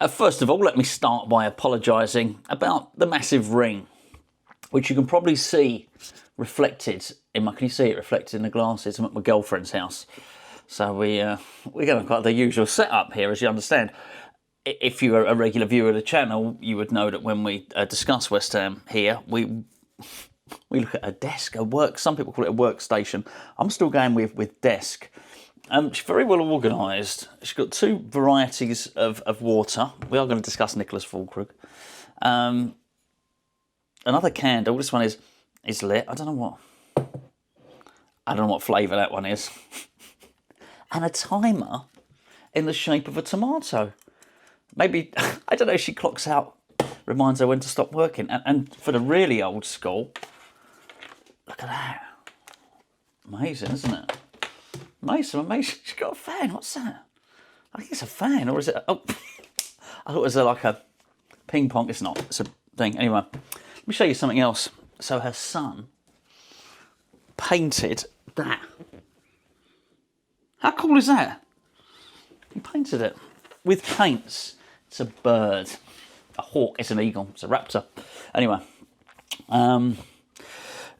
First of all, let me start by apologising about the massive ring, which you can probably see reflected in my... Can you see it reflected in the glasses? I'm at my girlfriend's house. So we're going to quite the usual setup here, as you understand. If you're a regular viewer of the channel, you would know that when we discuss West Ham here, we look at a desk, a work. Some people call it a workstation. I'm still going with desk. She's very well organised. She's got two varieties of water. We are going to discuss Niclas Füllkrug. Another candle. This one is lit. I don't know what flavour that one is. And a timer in the shape of a tomato. Maybe, I don't know, she clocks out, reminds her when to stop working. And for the really old school, look at that. Amazing, isn't it? Amazing. She's got a fan. What's that? I think it's a fan, or is it? Oh, I thought it was like a ping pong. It's not. It's a thing. Anyway, let me show you something else. So her son painted that. How cool is that? He painted it with paints. It's a bird. A hawk. It's an eagle. It's a raptor. Anyway, Niclas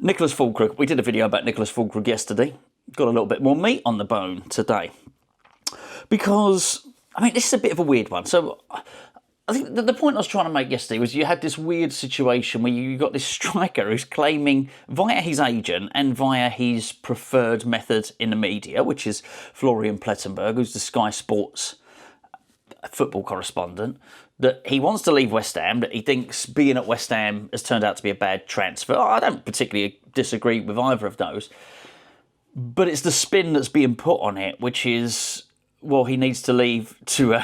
Füllkrug. We did a video about Niclas Füllkrug yesterday. Got a little bit more meat on the bone today. Because, I mean, this is a bit of a weird one. So, I think the point I was trying to make yesterday was you had this weird situation where you got this striker who's claiming via his agent and via his preferred method in the media, which is Florian Plettenberg, who's the Sky Sports football correspondent, that he wants to leave West Ham, that he thinks being at West Ham has turned out to be a bad transfer. I don't particularly disagree with either of those. But it's the spin that's being put on it, which is, well, he needs to leave to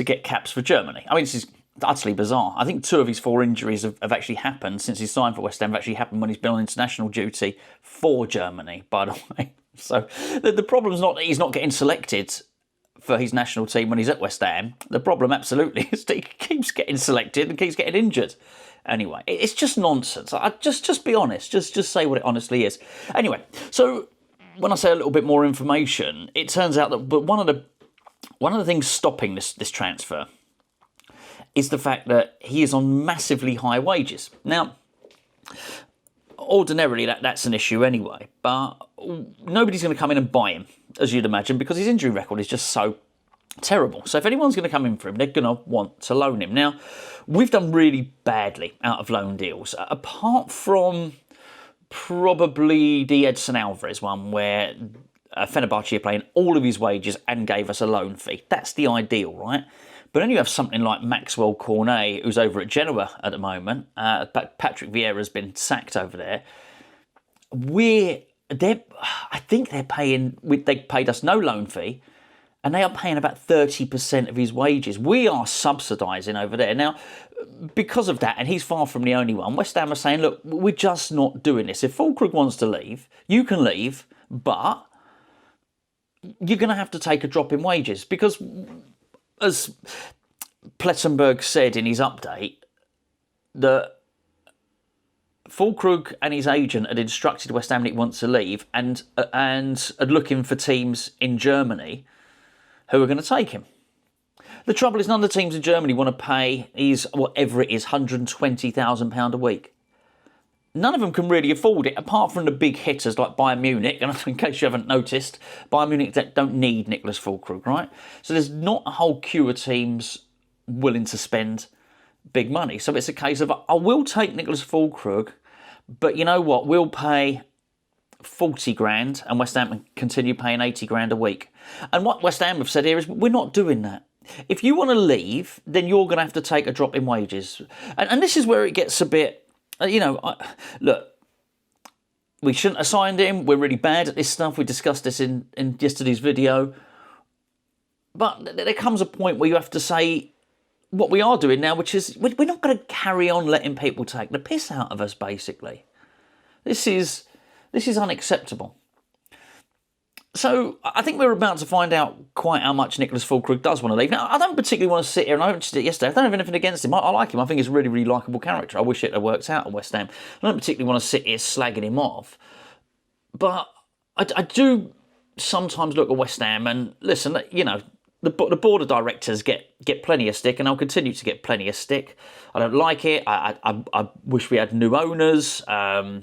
get caps for Germany. I mean, this is utterly bizarre. I think 2 of his 4 injuries have actually happened since he signed for West Ham, have actually happened when he's been on international duty for Germany, by the way. So the problem's not that he's not getting selected for his national team when he's at West Ham. The problem absolutely is that he keeps getting selected and keeps getting injured. Anyway, it's just nonsense. Just be honest. Just say what it honestly is. Anyway, so when I say a little bit more information, it turns out that one of the things stopping this transfer is the fact that he is on massively high wages. Now, ordinarily that's an issue anyway, but nobody's going to come in and buy him, as you'd imagine, because his injury record is just so terrible. So if anyone's going to come in for him, they're going to want to loan him. Now, we've done really badly out of loan deals, apart from probably the Edson Alvarez one, where Fenerbahce are paying all of his wages and gave us a loan fee. That's the ideal, right? But then you have something like Maxwell Cornet, who's over at Genoa at the moment. Patrick Vieira's been sacked over there. I think they paid us no loan fee, and they are paying about 30% of his wages. We are subsidising over there. Now, because of that, and he's far from the only one, West Ham are saying, look, we're just not doing this. If Füllkrug wants to leave, you can leave, but you're going to have to take a drop in wages. Because, as Plettenberg said in his update, that Füllkrug and his agent had instructed West Ham that he wants to leave and are looking for teams in Germany who are going to take him. The trouble is none of the teams in Germany want to pay whatever it is, £120,000 a week. None of them can really afford it, apart from the big hitters like Bayern Munich. And in case you haven't noticed, Bayern Munich don't need Niclas Füllkrug, right? So there's not a whole queue of teams willing to spend big money. So it's a case of, I will take Niclas Füllkrug, but you know what? We'll pay 40 grand and West Ham can continue paying 80 grand a week. And what West Ham have said here is, we're not doing that. If you want to leave, then you're going to have to take a drop in wages. And this is where it gets a bit, look, we shouldn't have signed him. We're really bad at this stuff. We discussed this in yesterday's video. But there comes a point where you have to say what we are doing now, which is we're not going to carry on letting people take the piss out of us, basically. This is unacceptable. So I think we're about to find out quite how much Niclas Füllkrug does want to leave. Now, I don't particularly want to sit here, and I mentioned it yesterday, I don't have anything against him. I like him. I think he's a really, really likeable character. I wish it had worked out at West Ham. I don't particularly want to sit here slagging him off. But I do sometimes look at West Ham and listen, the board of directors get plenty of stick, and I'll continue to get plenty of stick. I don't like it. I wish we had new owners. By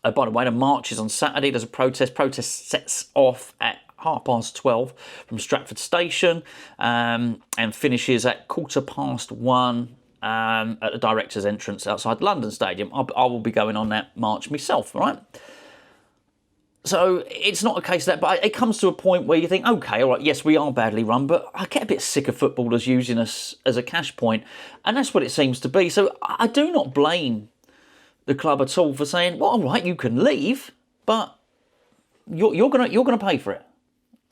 the way, the march is on Saturday. There's a protest. Protest sets off at 12:30 from Stratford Station and finishes at 1:15 at the director's entrance outside London Stadium. I will be going on that march myself, all right? So it's not a case of that, but it comes to a point where you think, okay, all right, yes, we are badly run, but I get a bit sick of footballers using us as a cash point, and that's what it seems to be. So I do not blame the club at all for saying, well, all right, you can leave, but you're gonna pay for it.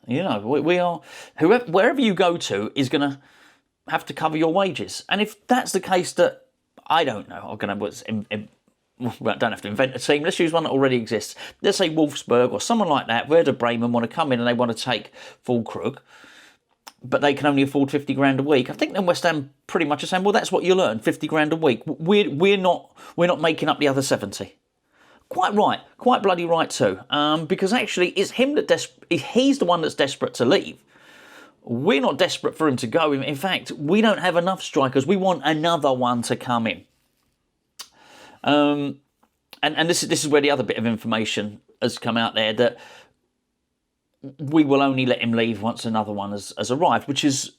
You know, we are, wherever you go to is going to have to cover your wages. And if that's the case, that I don't know, I'm going to, well, don't have to invent a team. Let's use one that already exists. Let's say Wolfsburg or someone like that, Werder Bremen want to come in and they want to take Füllkrug, but they can only afford 50 grand a week. I think then West Ham pretty much are saying, well, that's what you earn, 50 grand a week. We're not making up the other 70. Quite right, quite bloody right too. Because actually, it's him he's the one that's desperate to leave. We're not desperate for him to go. In fact, we don't have enough strikers. We want another one to come in. And this is where the other bit of information has come out there, that we will only let him leave once another one has arrived, which is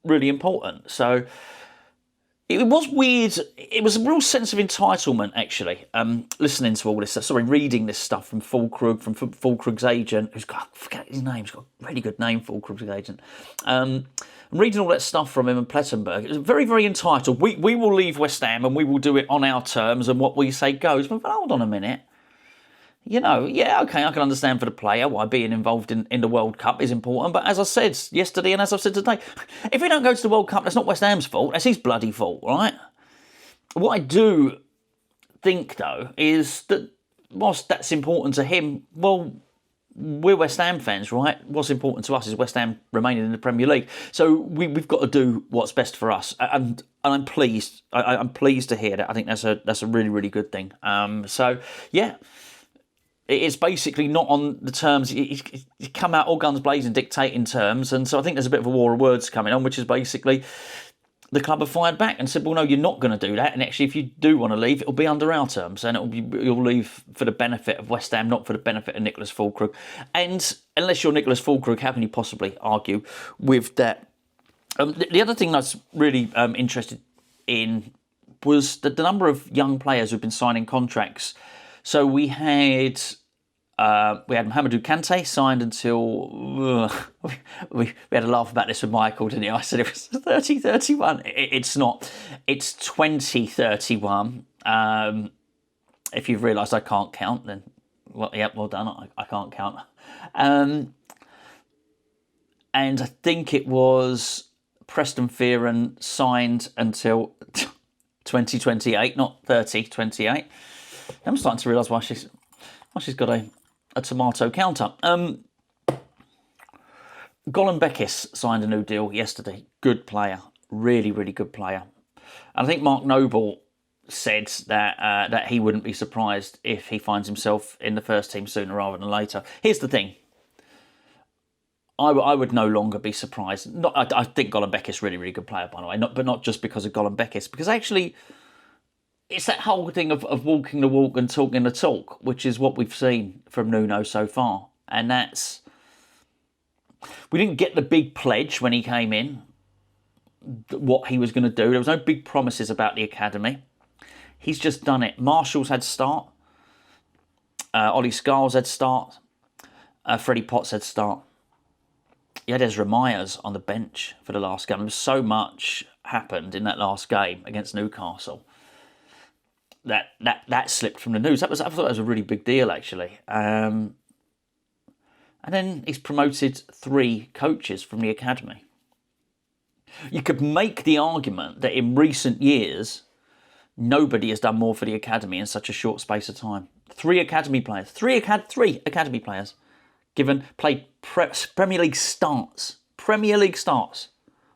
really important. So it was weird. It was a real sense of entitlement, actually, listening to all this stuff. Sorry, reading this stuff from Füllkrug's agent, who's got, I forget his name, he's got a really good name, Füllkrug's agent. Reading all that stuff from him and Plettenberg, it was very, very entitled. We will leave West Ham and we will do it on our terms and what we say goes. But hold on a minute. You know, yeah, okay, I can understand for the player why being involved in the World Cup is important. But as I said yesterday and as I've said today, if we don't go to the World Cup, that's not West Ham's fault. That's his bloody fault, right? What I do think, though, is that whilst that's important to him, well, we're West Ham fans, right? What's important to us is West Ham remaining in the Premier League. So we've got to do what's best for us. And I'm pleased. I'm pleased to hear that. I think that's a really, really good thing. So, yeah. It's basically not on the terms. You come out all guns blazing, dictating terms, and so I think there's a bit of a war of words coming on, which is basically the club have fired back and said, "Well, no, you're not going to do that. And actually, if you do want to leave, it'll be under our terms, and you'll leave for the benefit of West Ham, not for the benefit of Niclas Füllkrug." And unless you're Niclas Füllkrug, how can you possibly argue with that? The other thing that's really interested in was the number of young players who've been signing contracts. So we had Mohamedou Kante signed until we had a laugh about this with Michael, didn't he? I said it was 30-31. It's not. It's 20-31. If you've realised I can't count, then well done. I can't count. And I think it was Preston Fearon signed until 2028, not 30-28. I'm starting to realise why she's got a tomato counter. Golan Bekis signed a new deal yesterday. Good player. Really, really good player. And I think Mark Noble said that he wouldn't be surprised if he finds himself in the first team sooner rather than later. Here's the thing. I would no longer be surprised. I think Golan Bekis really, really good player, by the way. But not just because of Golan Bekis. Because actually, it's that whole thing of walking the walk and talking the talk, which is what we've seen from Nuno so far. And that's... We didn't get the big pledge when he came in, what he was going to do. There was no big promises about the academy. He's just done it. Marshall's had start. Ollie Scarl's had start. Freddie Potts had start. He had Ezra Myers on the bench for the last game. So much happened in that last game against Newcastle that slipped from the news. I thought that was a really big deal, actually. And then he's promoted 3 coaches from the academy. You could make the argument that in recent years, nobody has done more for the academy in such a short space of time. 3 academy players. 3 academy players played Premier League starts. Premier League starts.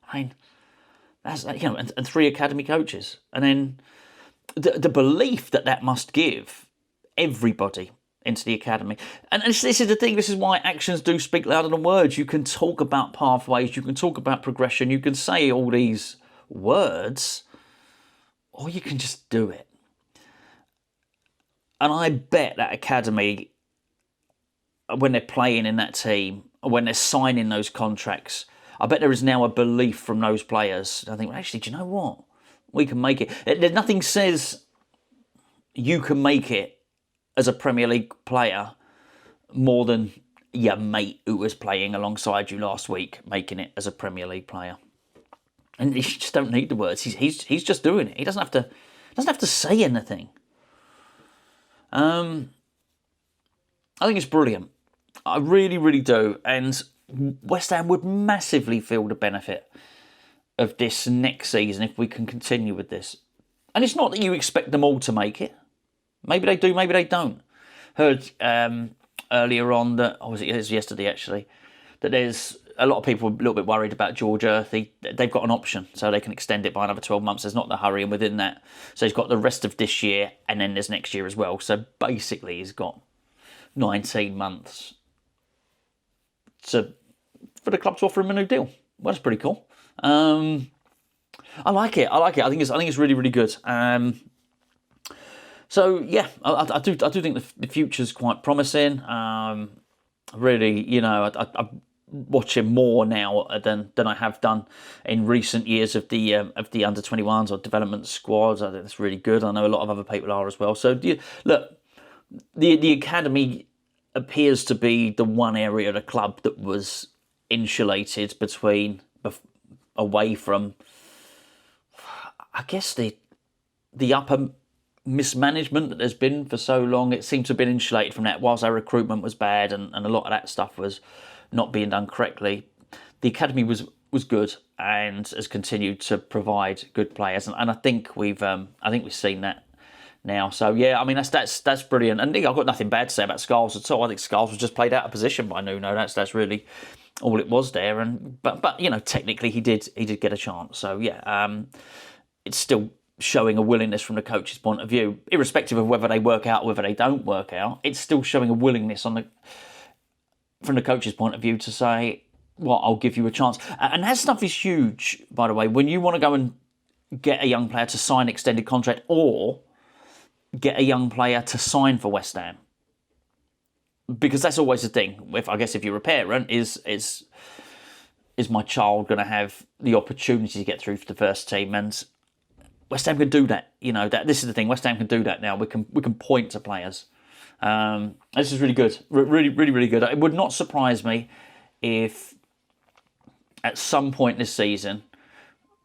I mean, that's, you know, and 3 academy coaches. And then the belief that must give everybody into the academy. And this is the thing, this is why actions do speak louder than words. You can talk about pathways, you can talk about progression, you can say all these words, or you can just do it. And I bet that academy, when they're playing in that team, or when they're signing those contracts, I bet there is now a belief from those players. I think, well, actually, do you know what? We can make it. There's nothing says you can make it as a Premier League player more than your mate who was playing alongside you last week making it as a Premier League player. And you just don't need the words. He's just doing it. He doesn't have to say anything. I think it's brilliant. I really, really do. And West Ham would massively feel the benefit of this next season if we can continue with this. And it's not that you expect them all to make it. Maybe they do, maybe they don't. Heard earlier on that, it was yesterday actually, that there's a lot of people a little bit worried about George Earthy. They've got an option, so they can extend it by another 12 months. There's not the hurry, and within that, so he's got the rest of this year, and then there's next year as well. So basically, he's got 19 months for the club to offer him a new deal. Well, that's pretty cool. I like it. I think it's really, really good. So yeah, I do think the future's quite promising. Really, I watch him more now than I have done in recent years of the under 21s or development squads. I think that's really good. I know a lot of other people are as well. So look, the academy appears to be the one area of the club that was insulated away from, I guess, the upper mismanagement that there's been for so long. It seemed to have been insulated from that. Whilst our recruitment was bad and a lot of that stuff was not being done correctly, the academy was good and has continued to provide good players. And I think we've seen that now. So yeah, I mean that's brilliant. And I've got nothing bad to say about Scholes at all. I think Scholes was just played out of position by Nuno. That's really all it was there. But technically he did get a chance. So yeah, it's still showing a willingness from the coach's point of view, irrespective of whether they work out or whether they don't work out. It's still showing a willingness from the coach's point of view to say, well, I'll give you a chance. And that stuff is huge, by the way, when you want to go and get a young player to sign extended contract or get a young player to sign for West Ham. Because that's always the thing. If you're a parent, is my child going to have the opportunity to get through for the first team? And West Ham can do that. This is the thing. West Ham can do that now. We can point to players. This is really good. Really, really, really good. It would not surprise me if at some point this season,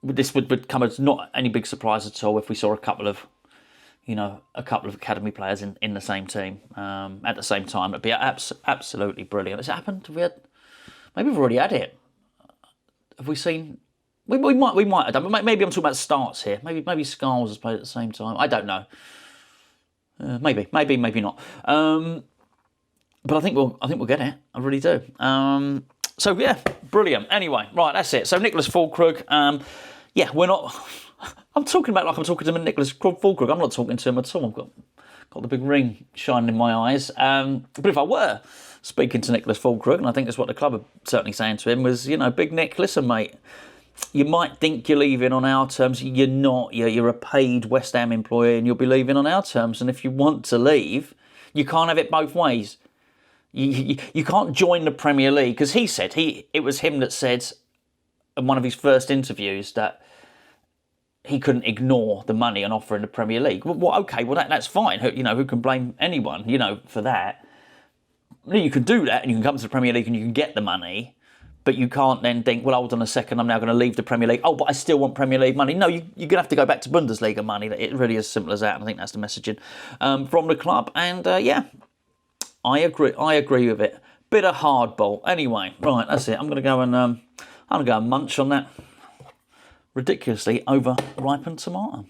this would come as not any big surprise at all if we saw a couple of academy players in the same team at the same time. It'd be absolutely brilliant. Has it happened? Maybe we've already had it. Have we seen? We might have done. But maybe I'm talking about starts here. Maybe Scholes has played at the same time. I don't know. Maybe not. But I think we'll get it. I really do. So yeah, brilliant. Anyway, right, that's it. So Niclas Füllkrug. We're not. I'm talking about like I'm talking to Niclas Füllkrug. I'm not talking to him at all. I've got the big ring shining in my eyes. But if I were speaking to Niclas Füllkrug, and I think that's what the club are certainly saying to him, was, Big Nick, listen, mate, you might think you're leaving on our terms. You're not. You're a paid West Ham employee and you'll be leaving on our terms. And if you want to leave, you can't have it both ways. You can't join the Premier League. Because he said, it was him that said in one of his first interviews that he couldn't ignore the money on offer in the Premier League. Well, okay, that's fine. Who can blame anyone, for that? You can do that and you can come to the Premier League and you can get the money. But you can't then think, well, hold on a second, I'm now going to leave the Premier League. Oh, but I still want Premier League money. No, you're going to have to go back to Bundesliga money. It really is as simple as that. And I think that's the messaging from the club. And I agree with it. Bit of hardball. Anyway, right, that's it. I'm going to go and munch on that ridiculously over-ripened tomato.